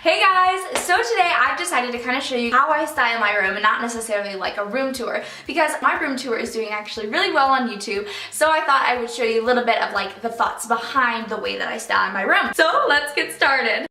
Hey guys, so today I've decided to kind of show you how I style my room and not necessarily like a room tour because my room tour is doing actually really well on YouTube, so I thought I would show you a little bit of like the thoughts behind the way that I style my room. So let's get started.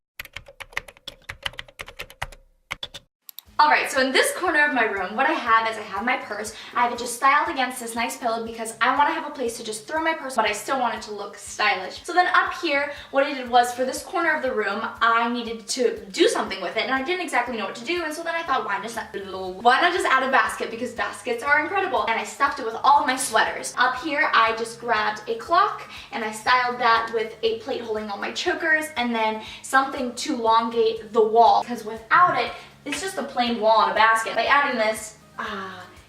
Alright, so in this corner of my room, what I have is I have my purse. I have it just styled against this nice pillow because I want to have a place to just throw my purse, but I still want it to look stylish. So then up here, what I did was for this corner of the room, I needed to do something with it, and I didn't exactly know what to do, and so then I thought, why not just add a basket, because baskets are incredible, and I stuffed it with all of my sweaters. Up here, I just grabbed a clock, and I styled that with a plate holding all my chokers, and then something to elongate the wall, because without it, it's just a plain wall on a basket. By adding this,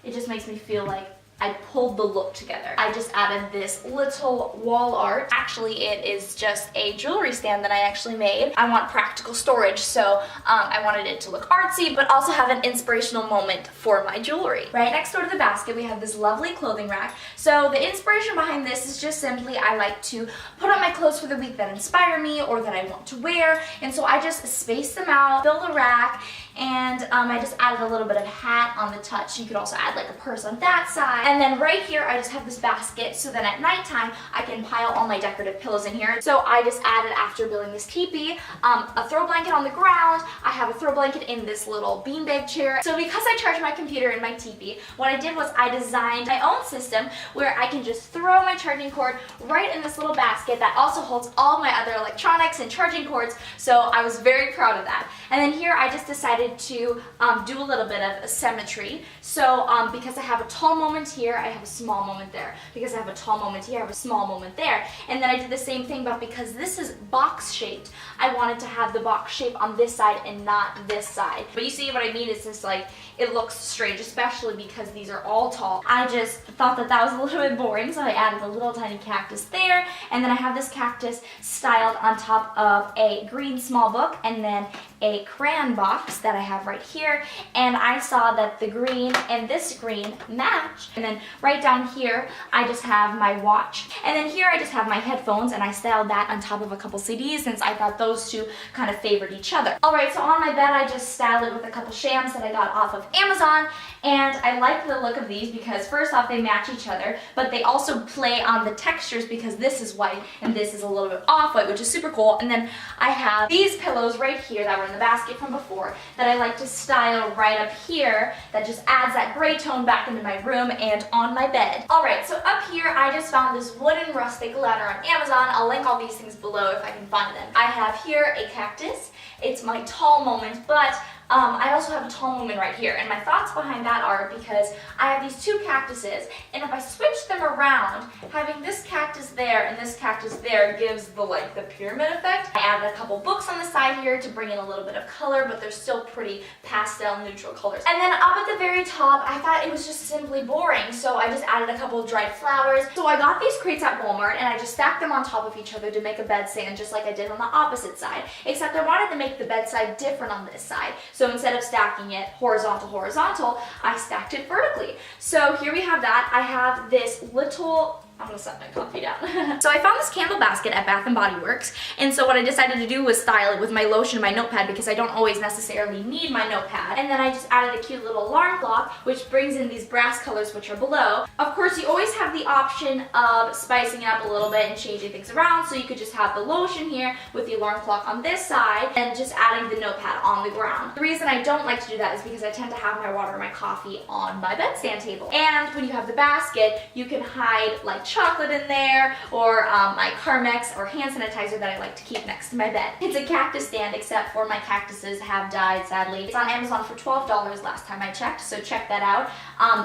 it just makes me feel like I pulled the look together. I just added this little wall art. Actually, it is just a jewelry stand that I actually made. I want practical storage, so I wanted it to look artsy, but also have an inspirational moment for my jewelry. Right next door to the basket, we have this lovely clothing rack. So the inspiration behind this is just simply I like to put on my clothes for the week that inspire me or that I want to wear, and so I just space them out, fill the rack, and I just added a little bit of hat on the touch. You could also add like a purse on that side. And then right here, I just have this basket so that at nighttime, I can pile all my decorative pillows in here. So I just added, after building this teepee, a throw blanket on the ground. I have a throw blanket in this little beanbag chair. So because I charge my computer in my teepee, what I did was I designed my own system where I can just throw my charging cord right in this little basket that also holds all my other electronics and charging cords. So I was very proud of that. And then here, I just decided to do a little bit of symmetry. So because I have a tall moment here, I have a small moment there. Because I have a tall moment here, I have a small moment there. And then I did the same thing, but because this is box shaped, I wanted to have the box shape on this side and not this side. But you see what I mean? It's just like, it looks strange, especially because these are all tall. I just thought that that was a little bit boring, so I added a little tiny cactus there. And then I have this cactus styled on top of a green small book and then a crayon box that I have right here. And I saw that the green and this green match. And then right down here, I just have my watch. And then here I just have my headphones, and I styled that on top of a couple CDs since I thought those two kind of favored each other. Alright, so on my bed, I just styled it with a couple shams that I got off of Amazon. And I like the look of these because first off, they match each other, but they also play on the textures because this is white and this is a little bit off-white, which is super cool. And then I have these pillows right here that were in the basket from before that I like to style right up here that just adds that gray tone back into my room and on my bed. Alright, so up here I just found this wooden rustic ladder on Amazon. I'll link all these things below if I can find them. I have here a cactus. It's my tall moment, but I also have a tall moment right here, and my thoughts behind that are because I have these two cactuses, and if I switch them around, having this cactus there and this cactus there gives the pyramid effect. I added a couple books on the side here to bring in a little bit of color, but they're still pretty pastel neutral colors. And then up at the very top, I thought it was just simply boring, so I just added a couple of dried flowers. So I got these crates at Walmart, and I just stacked them on top of each other to make a bed stand, just like I did on the opposite side, except I wanted to make the bedside different on this side. So instead of stacking it horizontal, I stacked it vertically. So here we have that. I have this little, I'm gonna set my coffee down. So I found this candle basket at Bath & Body Works, and so what I decided to do was style it with my lotion and my notepad because I don't always necessarily need my notepad. And then I just added a cute little alarm clock, which brings in these brass colors, which are below. Of course, you always have the option of spicing it up a little bit and changing things around, so you could just have the lotion here with the alarm clock on this side and just adding the notepad on the ground. The reason I don't like to do that is because I tend to have my water and my coffee on my bedstand table. And when you have the basket, you can hide like chocolate in there, or my Carmex or hand sanitizer that I like to keep next to my bed. It's a cactus stand, except for my cactuses have died, sadly. It's on Amazon for $12 last time I checked, so check that out.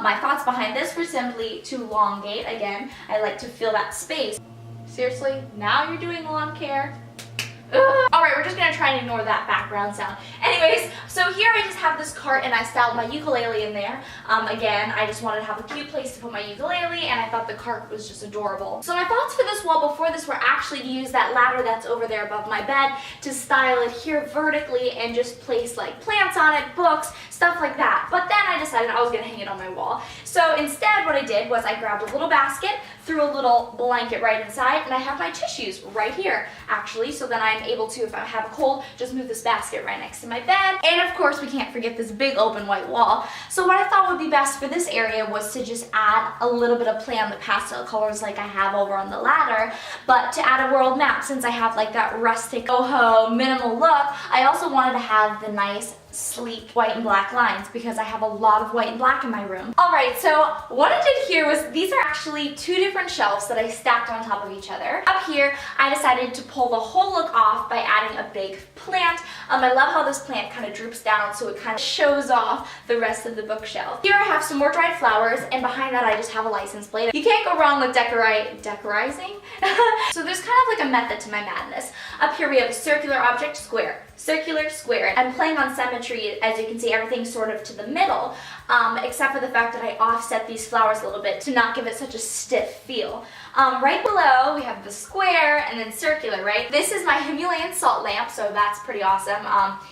My thoughts behind this were simply to elongate. Again, I like to fill that space. Seriously, now you're doing lawn care? Alright, we're just gonna try and ignore that background sound. Anyways, so here I just have this cart and I styled my ukulele in there. Again, I just wanted to have a cute place to put my ukulele, and I thought the cart was just adorable. So my thoughts for this wall before this were actually to use that ladder that's over there above my bed to style it here vertically and just place like plants on it, books, stuff like that. But then I decided I was gonna hang it on my wall. So instead what I did was I grabbed a little basket, threw a little blanket right inside, and I have my tissues right here actually, so then I'm able to, if I have a cold, just move this back basket right next to my bed. And of course, we can't forget this big open white wall. So what I thought would be best for this area was to just add a little bit of play on the pastel colors like I have over on the ladder, but to add a world map, since I have like that rustic, boho, minimal look, I also wanted to have the nice sleek white and black lines because I have a lot of white and black in my room. Alright, so what I did here was, these are actually two different shelves that I stacked on top of each other. Up here, I decided to pull the whole look off by adding a big plant. I love how this plant kind of droops down so it kind of shows off the rest of the bookshelf. Here I have some more dried flowers, and behind that I just have a license plate. You can't go wrong with decorizing. So there's kind of like a method to my madness. Up here we have a circular object, square. Circular, square. I'm playing on symmetry. As you can see, everything's sort of to the middle, except for the fact that I offset these flowers a little bit to not give it such a stiff feel. Right below, we have the square and then circular, right? This is my Himalayan salt lamp, so that's pretty awesome.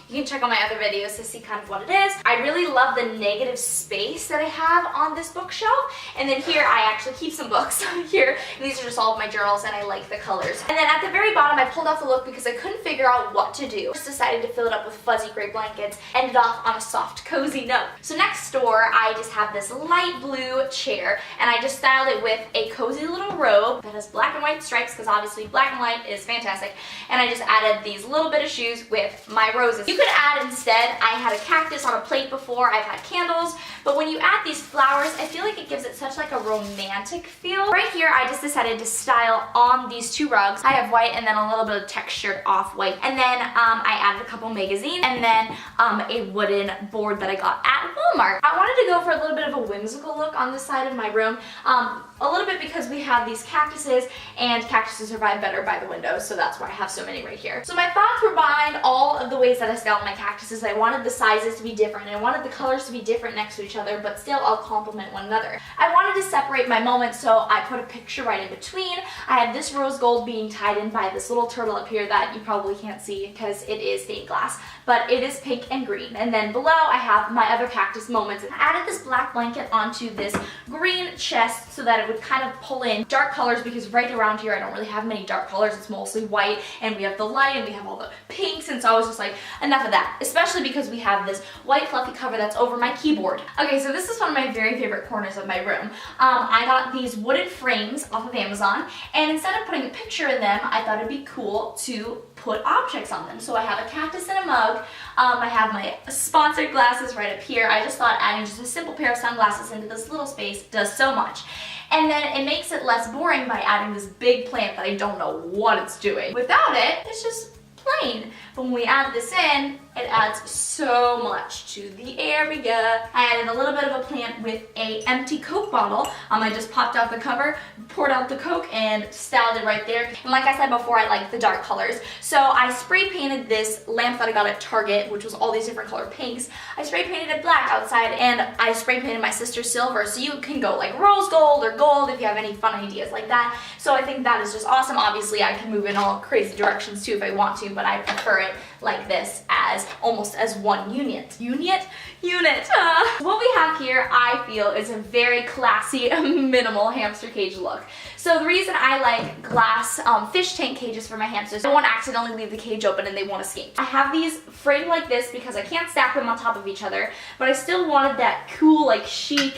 You can check out my other videos to see kind of what it is. I really love the negative space that I have on this bookshelf. And then here, I actually keep some books here. And these are just all of my journals, and I like the colors. And then at the very bottom, I pulled off the look because I couldn't figure out what to do. Just decided to fill it up with fuzzy gray blankets, ended off on a soft, cozy note. So next door, I just have this light blue chair, and I just styled it with a cozy little robe that has black and white stripes, because obviously black and white is fantastic, and I just added these little bit of shoes with my roses. You could add instead, I had a cactus on a plate before, I've had candles, but when you add these flowers, I feel like it gives it such like a romantic feel. Right here, I just decided to style on these two rugs. I have white and then a little bit of textured off-white, and then I added a couple magazines, and then a wooden board that I got at Walmart. I wanted to go for a little bit of a whimsical look on this side of my room, a little bit because we have these cactuses, and cactuses survive better by the windows, so that's why I have so many right here. So my thoughts were behind all of the ways that I styled my cactuses. I wanted the sizes to be different, and I wanted the colors to be different next to each other, but still all complement one another. I wanted to separate my moments, so I put a picture right in between. I had this rose gold being tied in by this little turtle up here that you probably can't see because it is stained glass, but it is pink and green. And then below I have my other cactus moments. I added this black blanket onto this green chest so that it would kind of pull in dark colors, because right around here I don't really have many dark colors. It's mostly white, and we have the light, and we have all the pinks, and so I was just like, enough of that, especially because we have this white fluffy cover that's over my keyboard. Okay, so this is one of my very favorite corners of my room. I got these wooden frames off of Amazon, and instead of putting a picture in them, I thought it'd be cool to put objects on them. So I have a cactus and a mug. I have my sponsored glasses right up here. I just thought adding just a simple pair of sunglasses into this little space does so much. And then it makes it less boring by adding this big plant that I don't know what it's doing. Without it, it's just plain. But when we add this in, it adds so much to the area. I added a little bit of a plant with a empty Coke bottle. I just popped out the cover, poured out the Coke, and styled it right there. And like I said before, I like the dark colors. So I spray painted this lamp that I got at Target, which was all these different color pinks. I spray painted it black outside, and I spray painted my sister silver. So you can go like rose gold or gold if you have any fun ideas like that. So I think that is just awesome. Obviously, I can move in all crazy directions too if I want to, but I prefer it like this, as almost as one unit. Unit? What we have here, I feel, is a very classy, minimal hamster cage look. So the reason I like glass fish tank cages for my hamsters, I don't want to accidentally leave the cage open and they won't escape. I have these framed like this because I can't stack them on top of each other, but I still wanted that cool, like chic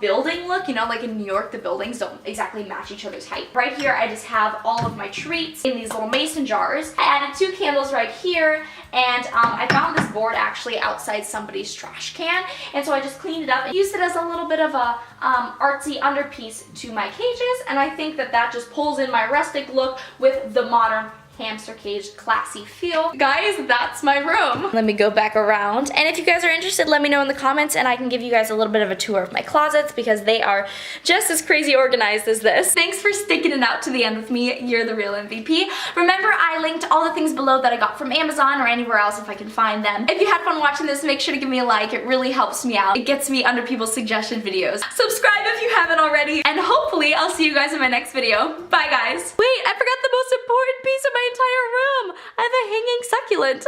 building look. You know, like in New York, the buildings don't exactly match each other's height. Right here, I just have all of my treats in these little mason jars. I added 2 candles right here, and I found this board actually outside somebody's trash can, and so I just cleaned it up and used it as a little bit of a artsy underpiece to my cages, and I think that that just pulls in my rustic look with the modern hamster cage classy feel. Guys, that's my room. Let me go back around, and if you guys are interested, let me know in the comments and I can give you guys a little bit of a tour of my closets because they are just as crazy organized as this. Thanks for sticking it out to the end with me. You're the real MVP. Remember, I linked all the things below that I got from Amazon or anywhere else if I can find them. If you had fun watching this, make sure to give me a like. It really helps me out. It gets me under people's suggestion videos. Subscribe if you haven't already, and hopefully I'll see you guys in my next video. Bye guys. Wait, I forgot the most important piece of my entire room. I have a hanging succulent.